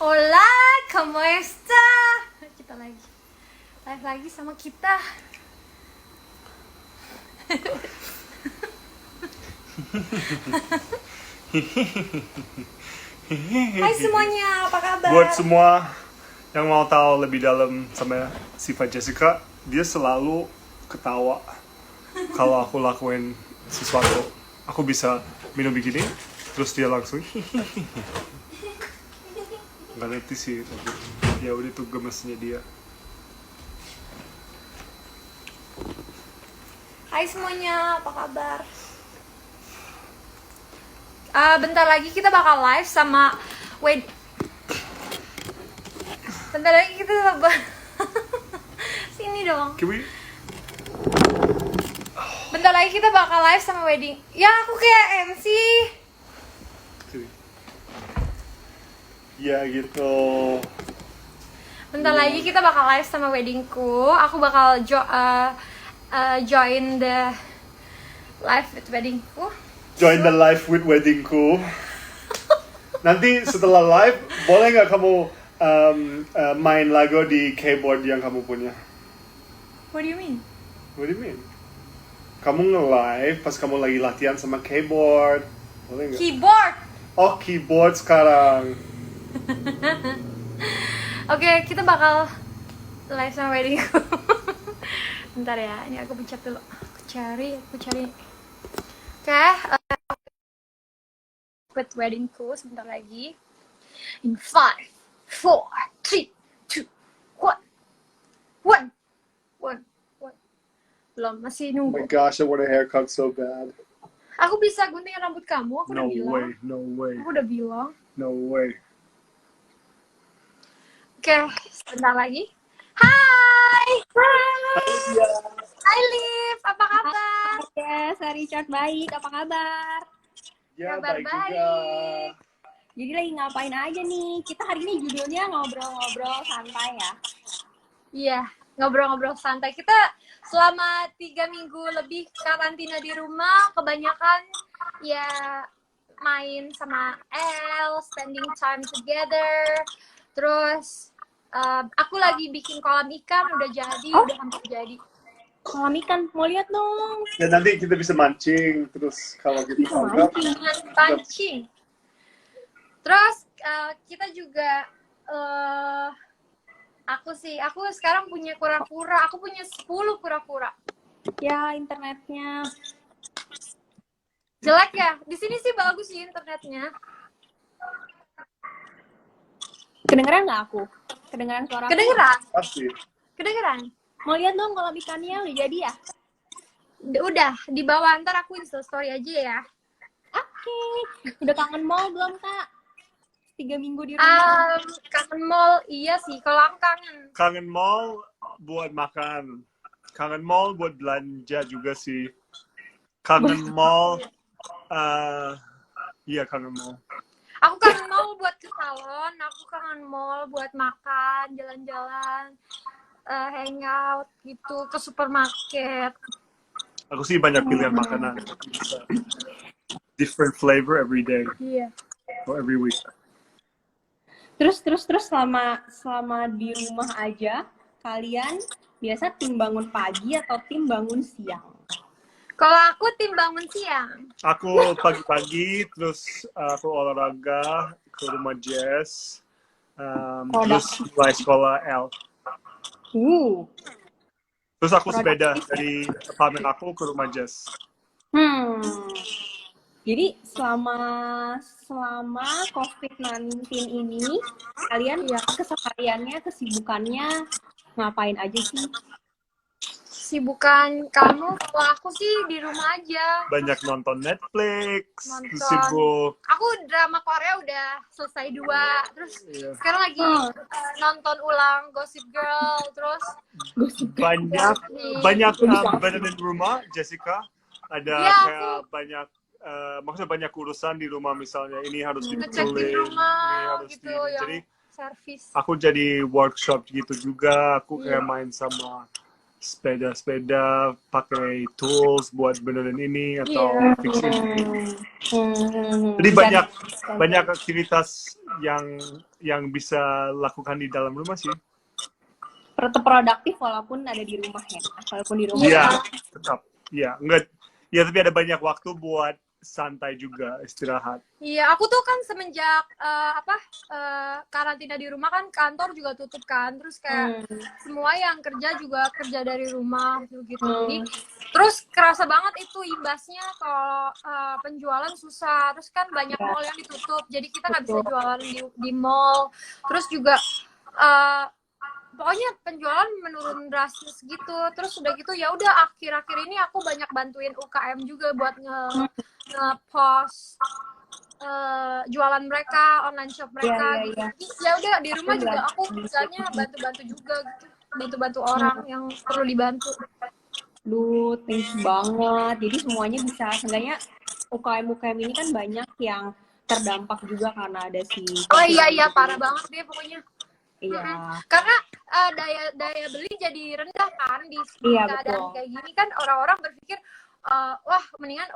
Hola, ¿cómo está? Kita lagi live lagi sama kita. Hai semuanya, apa kabar? Buat semua yang mau tahu lebih dalam sama sifat Jessica, dia selalu ketawa kalau aku lakuin sesuatu. Aku bisa minum begini, terus dia langsung nggak ngerti sih, tapi ya udah tuh gemesnya dia. Hai semuanya, apa kabar? Bentar lagi kita bakal live sama bentar lagi kita sini dong. Can we? Bentar lagi kita bakal live sama wedding. Ya aku kayak MC. Ya gitu. Bentar lagi kita bakal live sama weddingku. Aku bakal join the live with weddingku. Join the live with weddingku. Nanti setelah live, boleh nggak kamu main lagu di keyboard yang kamu punya? What do you mean? What do you mean? Kamu nge-live pas kamu lagi latihan sama keyboard. Boleh nggak? Keyboard. Oh, keyboard sekarang. Oke, kita bakal live sama weddingku. Bentar ya, ini aku pencet dulu. Aku cari. Oke, with weddingku sebentar lagi. In 5, 4, 3, 2, 1. Belum, masih Oh my nunggu. gosh, I want a haircut so bad. Aku bisa gunting rambut kamu, aku No udah bilang. way, no way, Aku udah bilang. no way. Oke, sebentar lagi. Hai. Hai Liv, apa kabar? Yes, Richard baik. Apa kabar? Ya, Kabar baik juga. baik. Jadi lagi ngapain aja nih? Kita hari ini judulnya ngobrol-ngobrol santai ya. Iya, ngobrol-ngobrol santai. Kita selama 3 minggu lebih karantina di rumah, kebanyakan ya main sama El, spending time together. Terus aku lagi bikin kolam ikan, udah jadi, udah hampir jadi. Kolam ikan, mau lihat dong. Ya nanti kita bisa mancing, terus kalau kita Bisa tangkap, Dengan pancing. Terus kita juga aku sekarang punya kura-kura. Aku punya 10 kura-kura. Ya, internetnya. Jelek ya? Di sini sih bagus sih internetnya. Kedengeran nggak aku? Kedengeran suara aku? Kedengeran? pasti. Kedengeran? Mau lihat dong kolam ikannya, udah jadi ya? Udah, di bawah ntar aku install story aja ya. Oke. Udah kangen mall belum, Kak? 3 minggu di rumah. Kangen mall, iya sih. Kalau aku kangen. Kangen mall buat makan. Kangen mall buat belanja juga sih. Kangen mall, iya kangen mall. Aku kangen mall buat ke salon. Aku kangen mall buat makan, jalan-jalan, hangout gitu, ke supermarket. Aku sih banyak pilihan makanan. Bisa. Different flavor every day Iya. or every week. Terus selama di rumah aja, kalian biasa tim bangun pagi atau tim bangun siang? Kalau aku tim bangun siang. Aku pagi-pagi, terus aku olahraga ke rumah Jess, terus mulai sekolah L. Terus aku sepeda dari apartemen aku ke rumah Jess. Jadi selama COVID-19 ini, kalian kesehariannya, kesibukannya ngapain aja sih? Sibukan kamu, kalau aku sih di rumah aja. Banyak nonton Netflix, Nonton. sibuk. Aku drama Korea udah selesai 2, terus sekarang lagi nonton ulang Gossip Girl, terus banyak beneran di rumah, Jessica. Ada ya, kayak banyak, maksudnya banyak urusan di rumah, misalnya ini harus ngecek di dibetulin, rumah ini harus gitu di, yang jadi servis. aku jadi workshop gitu juga, aku kayak main sama sepeda-sepeda, pakai tools buat benerin ini atau Iya. fixing ini. Jadi Dan- banyak aktivitas yang bisa lakukan di dalam rumah sih. tetap produktif walaupun ada di rumah ya. Walaupun di rumah. Iya, tetap. Iya, enggak. Ya tapi ada banyak waktu buat santai juga, istirahat. Iya, aku tuh kan semenjak karantina di rumah kan kantor juga tutup kan, terus kayak semua yang kerja juga kerja dari rumah gitu. Jadi, terus kerasa banget itu imbasnya kalau penjualan susah, terus kan banyak Iya. mall yang ditutup, jadi kita nggak bisa Betul. jualan di mall. Terus juga eh, pokoknya penjualan menurun drastis gitu. Terus udah gitu ya udah akhir-akhir ini aku banyak bantuin UKM juga buat nge-post jualan mereka, online shop mereka Iya, gitu. iya. Jadi, ya udah di rumah Aku juga juga aku kerjanya bantu-bantu juga gitu. Bantu-bantu orang yang perlu dibantu. Duh, thanks banget. Jadi semuanya bisa, seenggaknya UKM-UKM ini kan banyak yang terdampak juga karena ada si Oh iya COVID-19 iya ini. parah banget deh pokoknya. Iya, Karena daya beli jadi rendah kan di Iya, keadaan betul. kayak gini kan orang-orang berpikir wah mendingan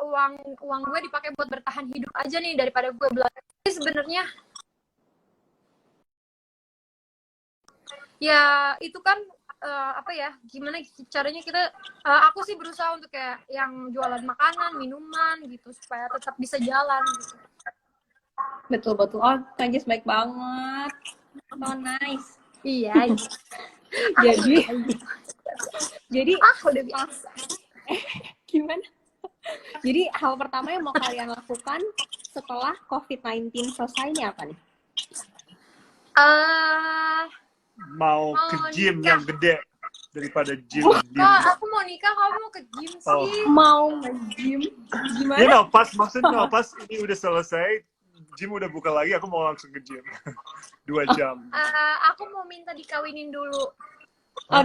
uang gue dipakai buat bertahan hidup aja nih daripada gue belanja. Tapi sebenarnya ya itu kan apa ya gimana caranya kita aku sih berusaha untuk kayak yang jualan makanan, minuman gitu supaya tetap bisa jalan gitu. Betul-betul. Oh, Kanjis baik banget. So nice. Iya. Jadi Udah biasa. gimana? Jadi hal pertama yang mau kalian lakukan setelah COVID-19 selesai ini apa nih? Mau Mau ke gym nikah. yang gede daripada gym di Kak, rumah. aku mau nikah, kamu mau ke gym Oh. sih? Mau nge-gym? Gimana? You know, pas ini udah selesai, gym udah buka lagi, aku mau langsung ke gym. 2 jam. Aku mau minta dikawinin dulu. Oh,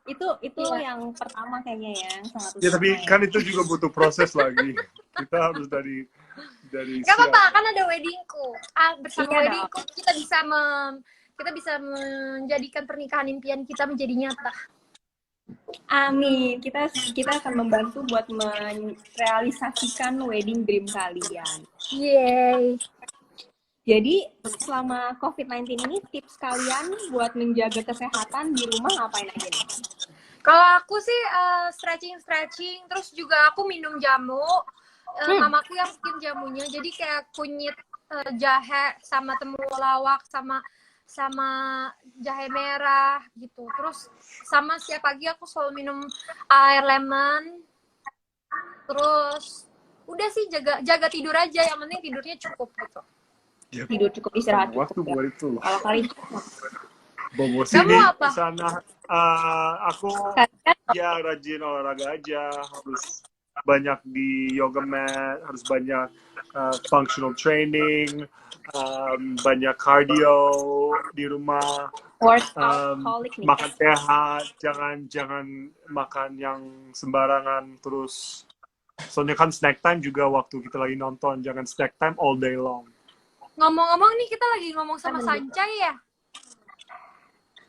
itu Iya. yang pertama kayaknya ya, yang sangat Ya utama tapi ya. kan itu juga butuh proses lagi. Kita harus dari Gak siang. apa-apa, kan ada weddingku. Bersama Iya weddingku kita bisa menjadikan pernikahan impian kita menjadi nyata. Amin. Kita akan membantu buat merealisasikan wedding dream kalian. Yeay. Jadi selama COVID-19 ini tips kalian buat menjaga kesehatan di rumah ngapain aja nih? Kalau aku sih stretching, terus juga aku minum jamu. Mamaku yang bikin jamunya, jadi kayak kunyit jahe sama temulawak sama jahe merah gitu. Terus sama setiap pagi aku selalu minum air lemon. Terus udah sih jaga tidur aja, yang penting tidurnya cukup gitu. Ya, Tidur cukup, istirahat waktu cukup ya. buat itu. Kalau kali Bobo Kamu sini apa? sana. Aku ya rajin olahraga aja, harus banyak di yoga mat, harus banyak functional training, banyak cardio di rumah, workout nih. makan sehat, jangan makan yang sembarangan terus. Soalnya kan snack time juga waktu kita lagi nonton, jangan snack time all day long. Ngomong-ngomong nih kita lagi ngomong sama Sancai ya?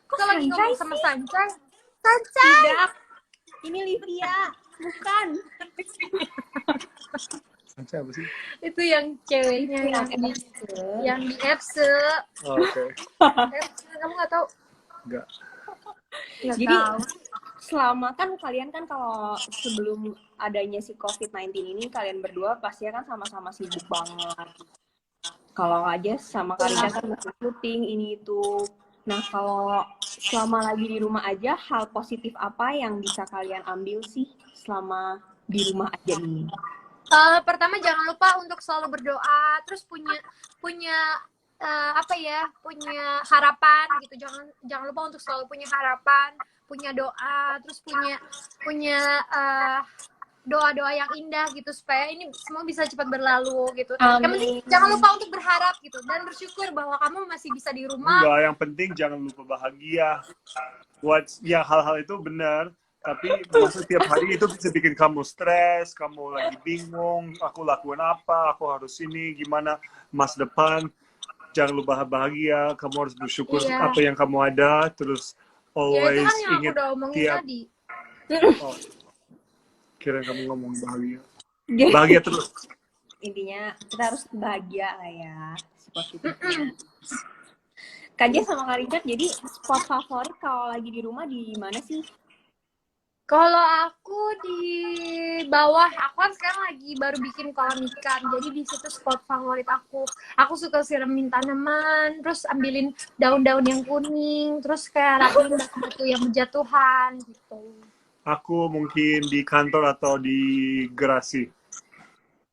Kita lagi ngomong sama Sancai. Sancai! Tidak. Ini Livia. Bukan. Sancai apa sih? Itu yang ceweknya yang di FC. Oh, oke. Kamu nggak tahu? Enggak. Nggak Jadi tahu. selama kan kalian kan kalau sebelum adanya si COVID-19 ini kalian berdua pasti kan sama-sama sibuk banget. Kalau aja sama Karina kan masih syuting ini itu. Nah kalau selama lagi di rumah aja, hal positif apa yang bisa kalian ambil sih selama di rumah aja ini? Pertama jangan lupa untuk selalu berdoa, terus punya punya harapan gitu. Jangan lupa untuk selalu punya harapan, punya doa, terus punya doa-doa yang indah gitu supaya ini semua bisa cepat berlalu gitu. Yang penting jangan lupa untuk berharap gitu dan bersyukur bahwa kamu masih bisa di rumah. Enggak, yang penting jangan lupa bahagia. Ya hal-hal itu benar, tapi maksud tiap hari itu bisa bikin kamu stres, kamu lagi bingung, aku lakuin apa, aku harus ini, gimana masa depan. Jangan lupa bahagia, kamu harus bersyukur Iya. apa yang kamu ada, terus Ya itu always kan yang aku ingat udah omongin tiap tadi. Oh, kira kamu ngomong bahagia. Jadi, Bahagia terus. intinya kita harus bahagia lah ya, si positifnya. Kak Jess sama Kak Richard, jadi spot favorit kalau lagi di rumah di mana sih? Kalau aku di bawah, aku kan sekarang lagi baru bikin kolam ikan, jadi di situ spot favorit aku. Aku suka siramin tanaman, terus ambilin daun-daun yang kuning, terus kayak rapiin batu yang berjatuhan gitu. Aku mungkin di kantor atau di garasi.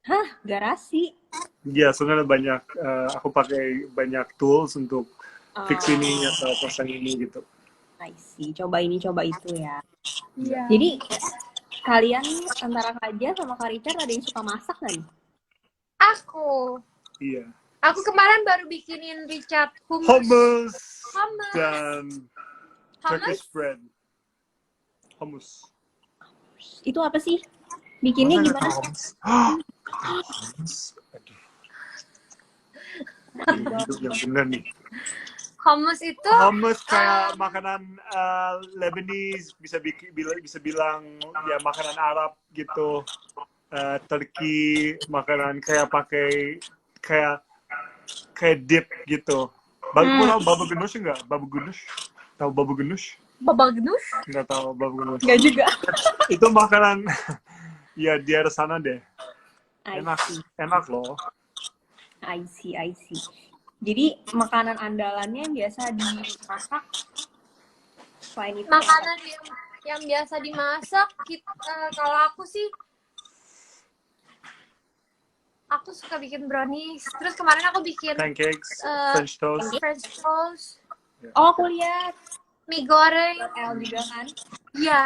Hah, garasi? Ya, soalnya banyak, aku pakai banyak tools untuk fix Oh, ini atau pasang ini gitu. I see. Coba ini, coba itu ya. Iya. Jadi kalian antara Kak Jess sama Kak Richard ada yang suka masak nggak nih? Aku Iya. kemarin baru bikinin Richard hummus. Hummus Hummus. dan Turkish Hummus. bread. Hummus. Itu apa sih? Bikinnya Masa nggak gimana? tahu hummus? Hummus. Aduh, hidup yang bener nih. Hummus itu Hummus kayak makanan Lebanese, bisa bilang ya makanan Arab gitu. Turki, makanan kayak pakai kayak dip gitu. Baru tahu babu ganoush enggak? Babu ganoush? Tahu babu ganoush? babal genush. Enggak tahu babu ganoush. Nggak juga. Itu makanan ya di daerah sana deh. I Enak loh. see, I see. Jadi makanan andalannya yang biasa dimasak selain itu. Makanan yang biasa dimasak kalau aku sih aku suka bikin brownies. Terus kemarin aku bikin Pancakes, eh, French toast. French toast, Oh, aku lihat mie goreng. L juga kan. Iya.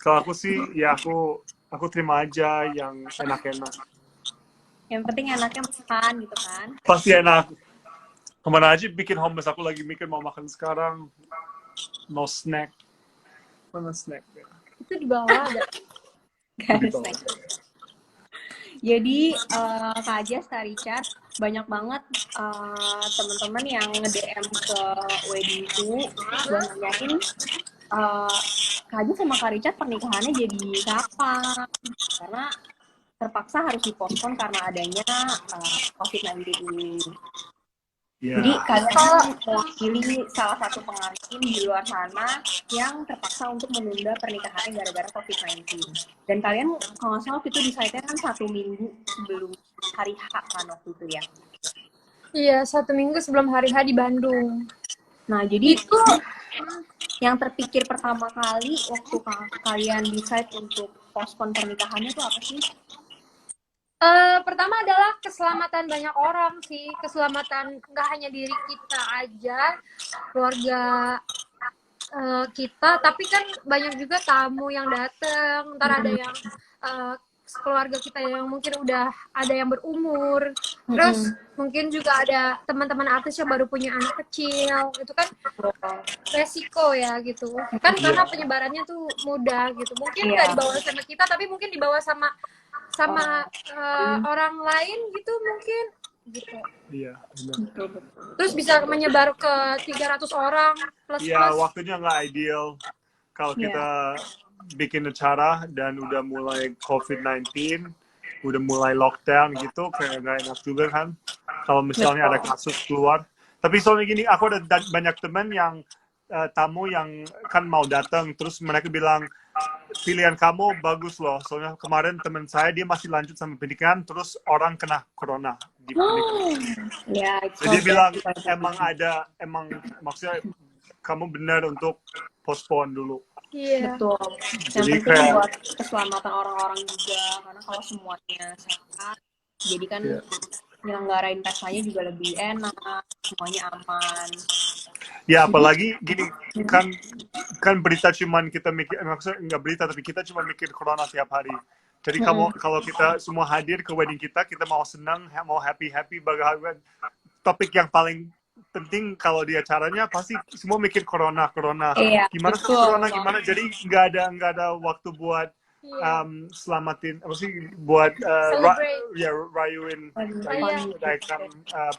Kalau aku sih ya aku terima aja yang enak-enak. Yang penting anaknya makan gitu kan. Pasti enak. Kemana aja bikin hummus, aku lagi mikir mau makan sekarang. Mau snack. Mana snack? Itu di bawah ada. Gak ada Di bawah. snack. Jadi Kak Jess, Kak Richard, banyak banget teman-teman yang nge-DM ke weddingku buat nanyain Kak Jess sama Kak Richard pernikahannya jadi kapan? Karena terpaksa harus dipospon karena adanya COVID-19 ini. Ya. Jadi kalian mewakili salah satu pengantin di luar sana yang terpaksa untuk menunda pernikahannya gara-gara COVID-19. Dan kalian kalau nggak salah itu desainnya kan 1 minggu sebelum hari H kan waktu itu ya. Iya, 1 minggu sebelum hari H di Bandung. Nah jadi Itu yang terpikir pertama kali waktu kalian decide untuk postpone pernikahannya itu apa sih? pertama adalah keselamatan banyak orang sih, keselamatan nggak hanya diri kita aja, keluarga kita, tapi kan banyak juga tamu yang datang, ntar ada yang keluarga kita yang mungkin udah ada yang berumur, terus mungkin juga ada teman-teman artis yang baru punya anak kecil, itu kan resiko ya gitu kan, karena penyebarannya tuh mudah gitu, mungkin nggak dibawa sama kita tapi mungkin dibawa sama orang lain gitu mungkin gitu. Iya, benar. Terus bisa menyebar ke 300 orang plus. Iya, waktunya nggak ideal. Kalau kita bikin acara dan udah mulai COVID-19, udah mulai lockdown gitu, kayak nggak enak juga kan. Kalau misalnya ada kasus keluar. Tapi soalnya gini, aku ada banyak teman yang tamu yang kan mau datang, terus mereka bilang, pilihan kamu bagus loh. Soalnya kemarin teman saya dia masih lanjut sama pendidikan, terus orang kena corona di pendidikan. Jadi dia bilang emang maksudnya kamu benar untuk postpone dulu. Iya. Betul. Yang Jadi penting buat keselamatan orang-orang juga, karena kalau semuanya sehat, jadi kan nyelenggarain pestanya juga lebih enak, semuanya aman. Ya apalagi gini kan berita cuman kita mikir, maksudnya nggak berita tapi kita cuma mikir corona tiap hari. Jadi kalau kita semua hadir ke wedding kita mau senang, mau happy bahagia. Topik yang paling penting kalau di acaranya pasti semua mikir corona. Iya, Gimana betul. corona gimana? Jadi nggak ada waktu buat selamatin apa sih, buat rayuin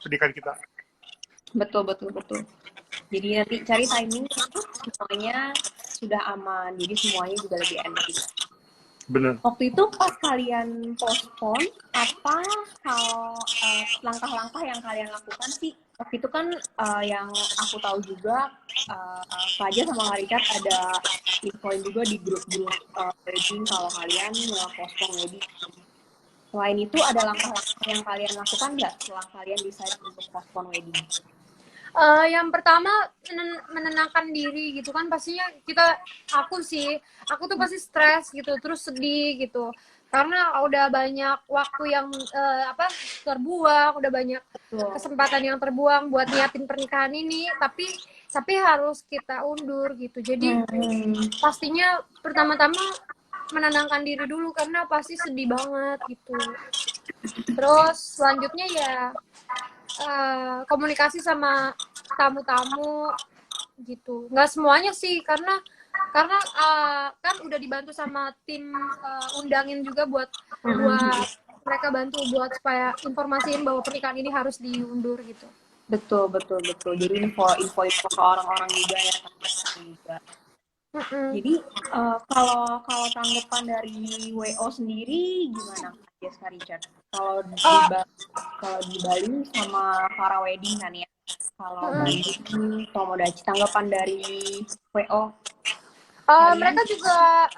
pendidikan kita. Betul. Jadi nanti cari timing semuanya sudah aman, jadi semuanya juga lebih enak gitu. Bener. Waktu itu pas kalian postpone, apa hal langkah-langkah yang kalian lakukan sih? Waktu itu kan yang aku tahu juga, Fajar sama Kak Richard ada infoin juga di grup-grup wedding kalau kalian postpone wedding. Selain itu ada langkah-langkah yang kalian lakukan nggak setelah kalian decide untuk postpone wedding? Yang pertama menenangkan diri gitu kan, pastinya aku tuh pasti stres gitu, terus sedih gitu, karena udah banyak waktu yang terbuang, udah banyak kesempatan yang terbuang buat nyiapin pernikahan ini, tapi harus kita undur gitu. Jadi pastinya pertama-tama menenangkan diri dulu karena pasti sedih banget gitu. Terus selanjutnya ya komunikasi sama tamu-tamu gitu. Nggak semuanya sih, karena kan udah dibantu sama tim undangin juga buat mereka bantu buat supaya informasiin bahwa pernikahan ini harus diundur gitu. Betul. Jadi info ke orang-orang juga ya juga. Jadi kalau tanggapan dari WO sendiri gimana, Yes, Kak Richard? Kalau di Bali sama para wedding kan ya. Kalau Bali Tomodachi, tanggapan dari WO? Mereka juga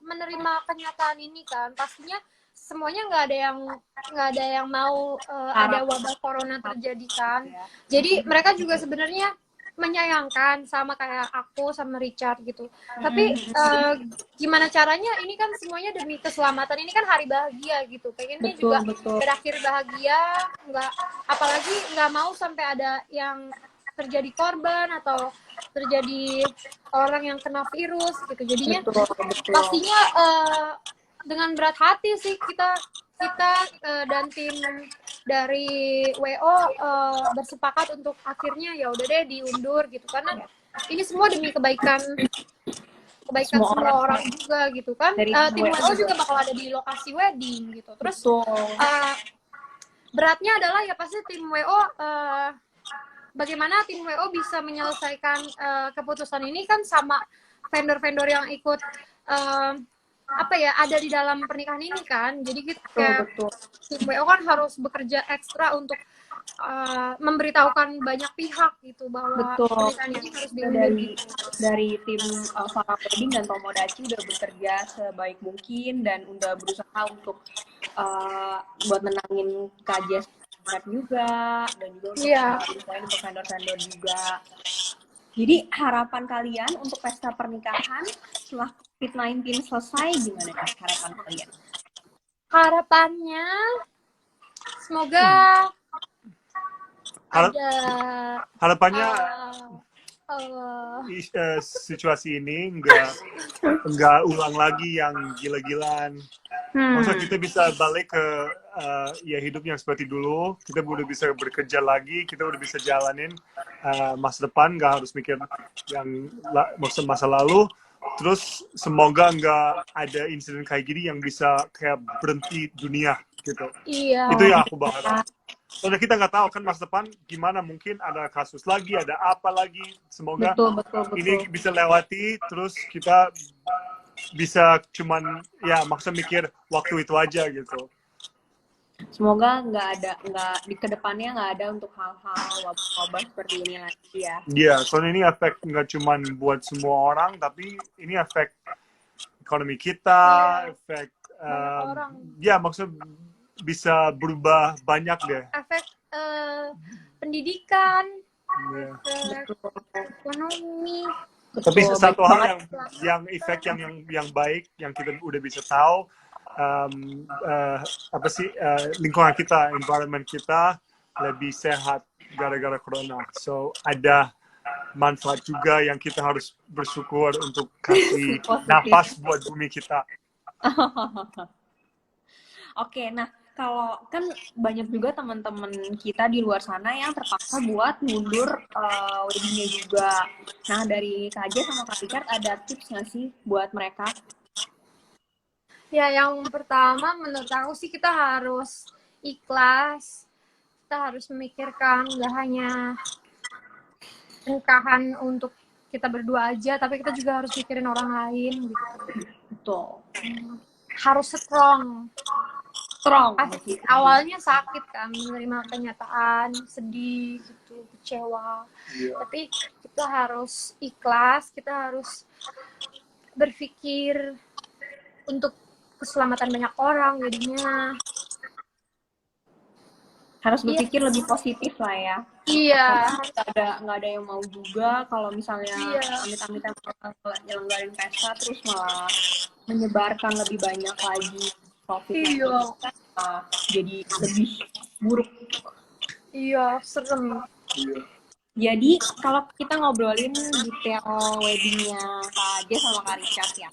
menerima kenyataan ini kan. Pastinya semuanya nggak ada yang mau ada wabah corona terjadi kan. Jadi mereka juga sebenarnya menyayangkan sama kayak aku sama Richard gitu. Tapi gimana caranya, ini kan semuanya demi keselamatan, ini kan hari bahagia gitu. Pengennya juga berakhir bahagia, apalagi nggak mau sampai ada yang terjadi korban atau terjadi orang yang kena virus gitu. Jadinya pastinya dengan berat hati sih kita dan tim dari WO bersepakat untuk akhirnya ya udah deh diundur gitu, karena ini semua demi kebaikan semua orang juga gitu kan. Tim WO juga bakal ada di lokasi wedding gitu. Terus beratnya adalah ya pasti tim WO, bagaimana tim WO bisa menyelesaikan keputusan ini kan sama vendor-vendor yang ikut ada di dalam pernikahan ini kan. Jadi kita tim WO kan harus bekerja ekstra untuk memberitahukan banyak pihak gitu bahwa pernikahan ini harus diundur. Dari tim Farah Wedding dan Tomodachi udah bekerja sebaik mungkin dan udah berusaha untuk buat menangin KJS juga, dan juga untuk vendor-vendor juga. Jadi harapan kalian untuk pesta pernikahan setelah COVID-19 selesai gimana ya harapan kalian? Harapannya semoga harapannya situasi ini nggak ulang lagi yang gila-gilaan. Maksudnya kita bisa balik ke ya hidup yang seperti dulu. Kita udah bisa bekerja lagi, kita udah bisa jalanin masa depan, nggak harus mikir yang masa lalu. Terus semoga nggak ada insiden kayak gini yang bisa kayak berhenti dunia gitu. Iya. Itu yang aku berharap. Soalnya kita nggak tahu kan masa depan gimana, mungkin ada kasus lagi, ada apa lagi. Semoga betul. ini bisa lewati, terus kita bisa cuman ya maksudnya mikir waktu itu aja gitu. Semoga di kedepannya nggak ada untuk hal-hal wabah seperti ini lagi ya. Iya, soalnya ini efek nggak cuman buat semua orang, tapi ini efek ekonomi kita, efek ya maksudnya bisa berubah banyak deh. Efek pendidikan, efek ekonomi. Tapi satu hal yang efek yang baik yang kita udah bisa tahu, lingkungan kita, environment kita lebih sehat gara-gara corona. So ada manfaat juga yang kita harus bersyukur untuk kasih napas buat bumi kita. Oke, nah kalau kan banyak juga teman-teman kita di luar sana yang terpaksa buat mundur weddingnya juga. Nah dari Kak Aja sama Kak Richard ada tips nggak sih buat mereka? Ya, yang pertama menurut aku sih kita harus ikhlas. Kita harus memikirkan nggak hanya pernikahan untuk kita berdua aja, tapi kita juga harus mikirin orang lain gitu. Betul. Harus strong. Pasti Gitu. awalnya sakit kan, menerima kenyataan, sedih gitu, kecewa. Iya. Tapi kita harus ikhlas, kita harus berpikir untuk keselamatan banyak orang jadinya. Harus berpikir lebih positif lah ya. Iya. Nggak ada yang mau juga kalau misalnya Iya. amit-amit nyelenggarin pesta terus malah menyebarkan lebih banyak lagi COVID-19. Iya. Jadi lebih buruk. Iya, serem. Iya. Jadi kalau kita ngobrolin detail weddingnya Kak Ade sama Kak Richard ya,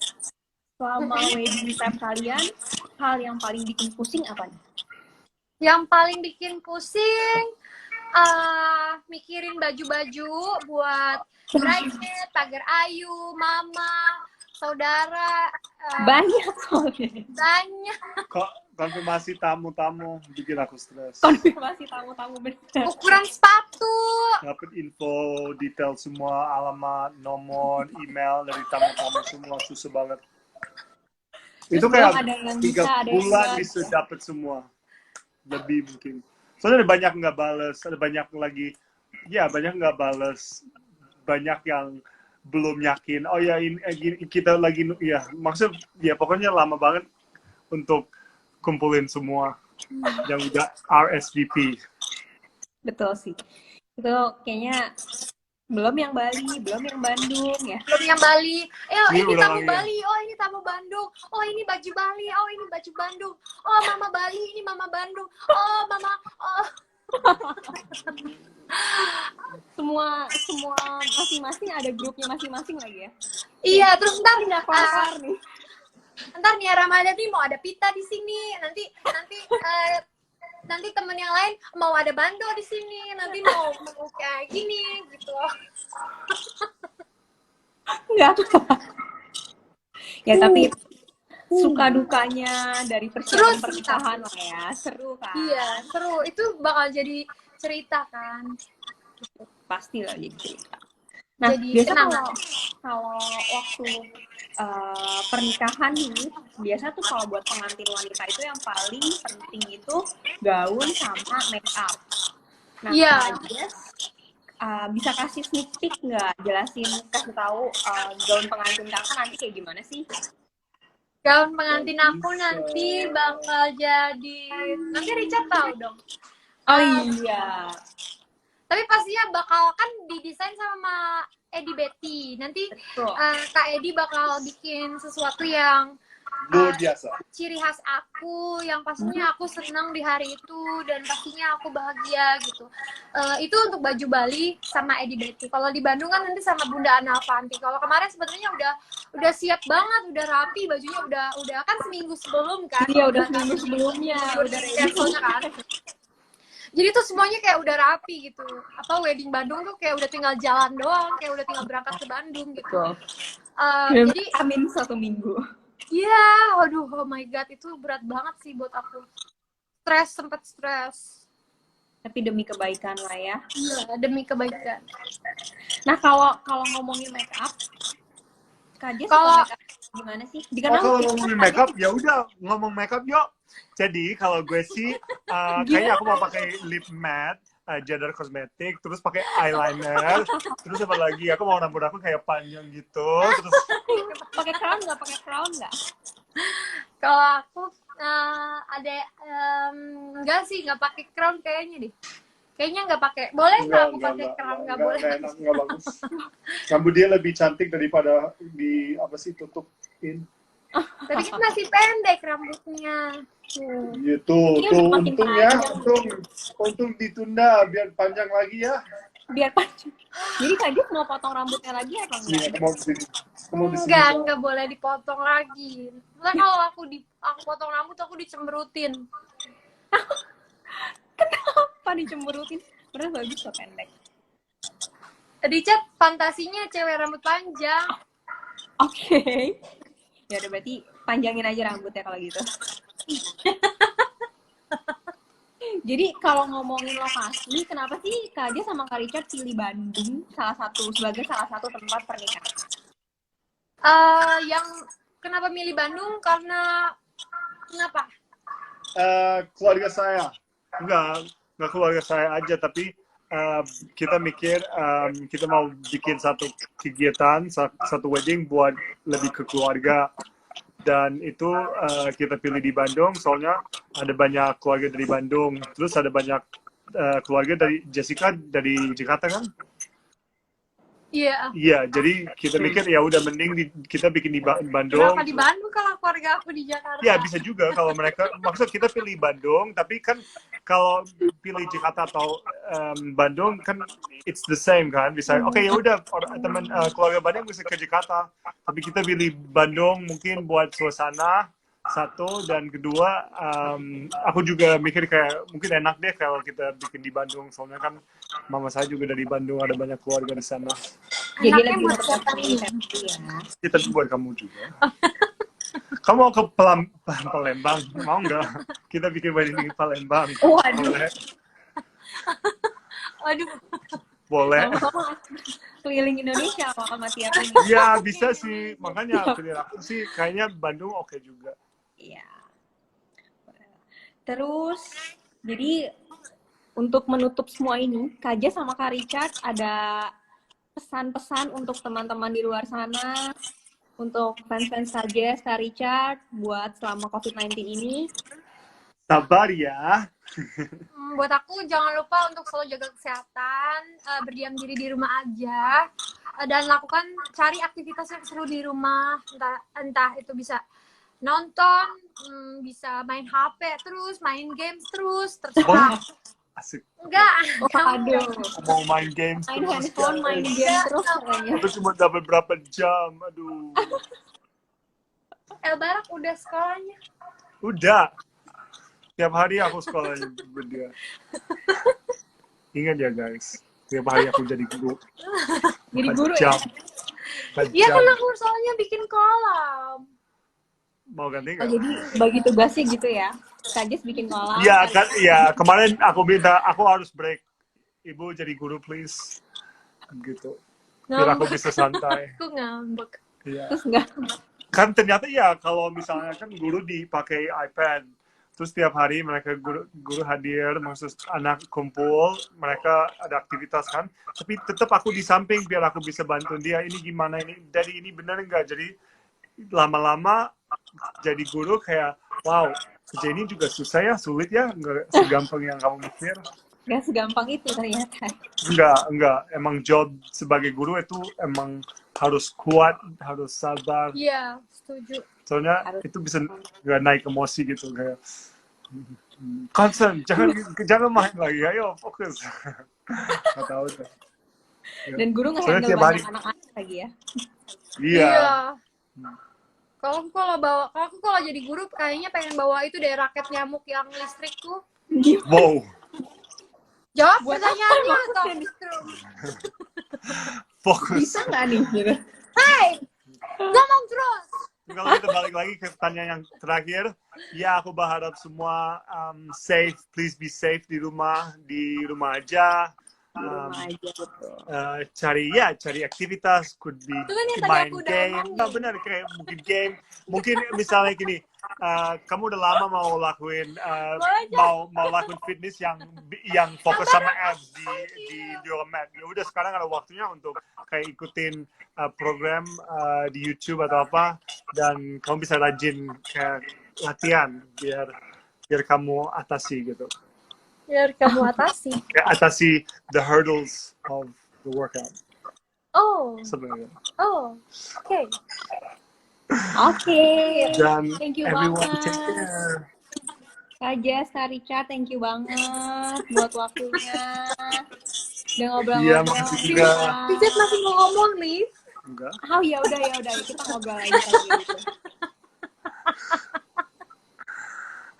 selama wedding prep kalian, hal yang paling bikin pusing apa nih? Yang paling bikin pusing, mikirin baju-baju buat bridesmaid, pagar ayu, mama, saudara. Banyak soalnya. Banyak. Kok konfirmasi tamu-tamu bikin aku stres. Konfirmasi tamu-tamu bener. Ukuran sepatu. Dapat info, detail semua, alamat, nomor, email dari tamu-tamu semua, susah banget. Terus Itu kayak ada yang 3 bisa, ada yang bulan enggak. bisa dapat semua. Lebih mungkin. Soalnya ada banyak nggak bales, ada banyak lagi, ya banyak nggak bales, banyak yang belum yakin. Oh ya ini kita lagi, ya maksud ya pokoknya lama banget untuk kumpulin semua yang udah RSVP. Betul sih. Itu kayaknya belum yang Bali, belum yang Bandung ya. Belum yang Bali. Ini Ini udah tamu lagi. Bali. Oh, ini tamu Bandung. Oh, ini baju Bali. Oh, ini baju Bandung. Oh, mama Bali. Ini mama Bandung. Oh, mama. Oh. Semua masing-masing ada grupnya masing-masing lagi ya. Iya, terus ntar Nggak kelar nih. ntar nih Ramadan nih mau ada pita di sini. Nanti temen yang lain mau ada bando di sini. Nanti mau kayak gini gitu. Enggak. Ya tapi suka dukanya dari persiapan Terus, pernikahan lah ya, seru kan. Iya, seru. Itu bakal jadi cerita kan. Pasti lah jadi cerita. Nah, Jadi biasa kenangan. kalau waktu pernikahan nih, biasa tuh kalau buat pengantin wanita itu yang paling penting itu gaun sama make up. Nah, Iya. Kak Jess, bisa kasih sneak peek nggak? Kasih tahu gaun pengantin kakak nanti kayak gimana sih? Gaun pengantin aku nanti bakal jadi, nanti Richard tahu dong. Oh iya. Tapi pastinya bakal kan didesain sama Edi Betty. Nanti Betul. Kak Edi bakal bikin sesuatu yang Luar biasa. ciri khas aku, yang pastinya aku senang di hari itu dan pastinya aku bahagia gitu. Itu untuk baju Bali sama Edi Betty. Kalau di Bandung kan nanti sama Bunda Ana Avanti. Kalau kemarin sebenarnya udah siap banget, udah rapi bajunya, udah kan seminggu sebelum kan. Iya, udah seminggu sebelumnya, udah ready. Cancelnya kan. Jadi tuh semuanya kayak udah rapi gitu. Apa wedding Bandung tuh kayak udah tinggal jalan doang, kayak udah tinggal berangkat ke Bandung gitu. Betul. Jadi amin 1 minggu. iya, waduh, oh my god, itu berat banget sih buat aku. Sempet stres. Tapi demi kebaikan lah ya. Iya, demi kebaikan. Nah, kalau ngomongin make up, Kak Jess Kalau- suka make up gimana sih? Oh, Dikenal kalau ngomongin makeup, ya udah ngomong makeup yuk. Jadi kalau gue sih, kayaknya aku mau pakai lip matte, Jadar Cosmetic, terus pakai eyeliner, terus apa lagi? Aku mau rambut aku kayak panjang gitu, terus pakai crown nggak? Kalau aku ada enggak sih, nggak pakai crown kayaknya deh. Kayaknya nggak pakai. Boleh nggak aku pakai crown? Nggak boleh. Nggak bagus. Rambut dia lebih cantik daripada di apa sih tutupin. Tapi kan masih pendek rambutnya. Gitu, Ini tuh makin untung ya, panjang. untung ditunda biar panjang lagi ya. Biar panjang. Jadi Kak Jess mau potong rambutnya lagi apa Iya, enggak? aku mau di sini. Aku mau di sini. Nggak boleh dipotong lagi. Ntar kalau aku potong rambut aku dicemberutin. Kenapa dicemberutin? Padahal bagus kok pendek. Richard fantasinya cewek rambut panjang. Oke. Ya udah berarti panjangin aja rambutnya kalau gitu. Jadi kalau ngomongin lokasi, kenapa sih Kak Aja sama Kak Richard pilih Bandung sebagai salah satu tempat pernikahan? Yang kenapa milih Bandung karena kenapa? Keluarga saya. Enggak keluarga saya aja, tapi kita mikir kita mau bikin satu kegiatan, satu wedding buat lebih ke keluarga. Dan itu kita pilih di Bandung, soalnya ada banyak keluarga dari Bandung. Terus ada banyak keluarga dari Jessica dari Jakarta kan? Iya. Iya, jadi kita mikir ya udah mending kita bikin di Bandung. Kenapa di Bandung kalau keluarga aku di Jakarta? Ya bisa juga kalau mereka, maksud kita pilih Bandung, tapi kan kalau pilih Jakarta atau Bandung kan it's the same kan, bisa oke ya udah teman keluarga Bandung bisa ke Jakarta, tapi kita pilih Bandung mungkin buat suasana satu, dan kedua aku juga mikir kayak mungkin enak deh kalau kita bikin di Bandung, soalnya kan mama saya juga dari Bandung, ada banyak keluarga di sana. Jadi Enaknya lebih buat siapa nih? ya. Kita buat kamu juga. Kamu mau ke Palembang? Mau nggak? Kita bikin wedding di Palembang. Waduh. Boleh? Aduh. Boleh. Keliling Indonesia sama tiap ini. Ya bisa sih, makanya pilih aku sih kayaknya Bandung oke juga. Iya. Terus, jadi untuk menutup semua ini, Kak Jas sama Kak Richard ada pesan-pesan untuk teman-teman di luar sana, untuk fans-fans Kak Jas, Kak Richard, buat selama COVID-19 ini? Sabar ya. Buat aku jangan lupa untuk selalu jaga kesehatan, berdiam diri di rumah aja, dan cari aktivitas yang seru di rumah, entah itu bisa nonton, bisa main HP terus, main games terus, terserah. Asik. Enggak, Aduh. Aku mau main games Main terus, handphone, main guys. game terus katanya. Aku cuma dapat berapa jam, aduh. Barak udah sekolahnya. Udah. Tiap hari aku sekolah berdua. Ingat ya guys, tiap hari aku jadi guru. Jadi 4 guru jam. ya? 4 Iya jam. kan aku soalnya bikin kolam. Mau ganti Oh, nggak? jadi bagi tugasnya gitu ya? Kak Jas bikin kolam. Iya kan, ya kemarin aku minta aku harus break. Ibu jadi guru please, gitu. Biar aku bisa santai. Aku ngambek. Iya. Terus enggak? Kan ternyata ya kalau misalnya kan guru dipakai iPad, terus tiap hari mereka guru hadir, maksud anak kumpul, mereka ada aktivitas kan. Tapi tetap aku di samping biar aku bisa bantu dia. Ini gimana ini? Jadi ini benar enggak? Jadi lama-lama jadi guru kayak wow, kerja ini juga susah ya, sulit ya, nggak segampang yang kamu mikir. Gak segampang itu ternyata. Enggak, emang job sebagai guru itu emang harus kuat, harus sabar, Iya, setuju. soalnya itu bisa nggak naik emosi gitu, kayak concern, jangan main lagi, ayo fokus. Nggak tahu tuh. Dan guru Soalnya nge-handle tiap banyak hari. anak-anak lagi ya. Iya. Kalau aku kalau jadi guru kayaknya pengen bawa itu deh raket nyamuk yang listrik tuh. Wow, Jawab Buat pertanyaannya apa atau maksudnya? fokus. Bisa nggak nih? Gitu. Hai, ngomong terus. Kalau kita balik lagi ke pertanyaan yang terakhir, ya aku berharap semua safe, please be safe di rumah aja. Di rumah aja betul. Cari aktivitas, could be Itu kan yang tadi main aku udah game. omongin. Nah, benar, kayak mungkin game, mungkin misalnya gini, kamu udah lama mau lakuin fitness yang fokus sama abs di Duomat. Ya udah sekarang ada waktunya untuk kayak ikutin program di YouTube atau apa, dan kamu bisa rajin kayak latihan biar kamu atasi gitu. Biar kamu atasi. Kayak atasi the hurdles of the workout Oh, sebenarnya. oke. Oke. Dan Thank you everyone banget. take care. Kak Jas, Kak Richard, thank you banget buat waktunya. Udah ngobrol-ngobrol. Iya, makasih juga. Pijat masih mau ngomong nih. Enggak. Oh ya udah kita ngobrol lagi kali gitu.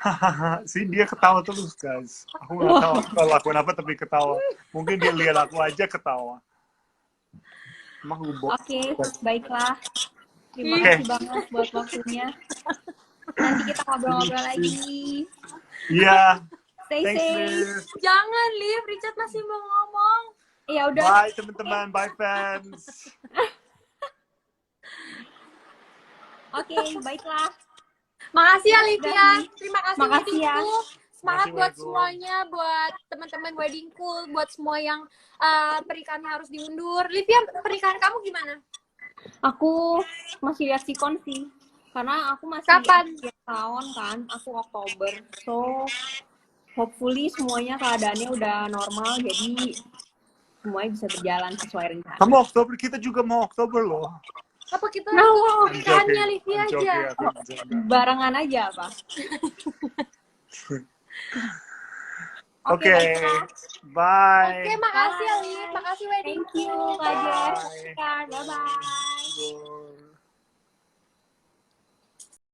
Hahaha, sih dia ketawa terus guys. Aku nggak tahu kalau lakuin apa tapi ketawa. Mungkin dia lihat aku aja ketawa. Emang gubuk. Oke, baiklah. Terima Oke. kasih banget buat waktunya. Nanti kita ngobrol-ngobrol lagi. Iya. Stay Thanks, safe. Liv. Jangan, Liv. Richard masih mau ngomong. Ya udah. Bye, teman-teman. Bye, fans. Oke, baiklah. Makasih ya, Livia. Udah. Terima kasih, Makasih Wedding ya. Cool. Semangat Makasih, buat Wedding. semuanya, buat teman-teman Wedding Cool, buat semua yang pernikahannya harus diundur. Livia, pernikahan kamu gimana? Aku masih lihat sikon sih. Karena aku masih Kapan? akhir tahun kan. Aku Oktober. So, hopefully semuanya keadaannya udah normal. Jadi, semuanya bisa berjalan sesuai rencana. Kamu Oktober, kita juga mau Oktober loh. Apa kita No. pernikahannya Livia I'm aja? joking, aku bercanda. Barengan aja apa? Oke, baiklah. bye. Oke, makasih ya, Bye. Liv. Makasih Wedding Thank you, Cool. Kak Jess. Bye. Bye-bye. Bye.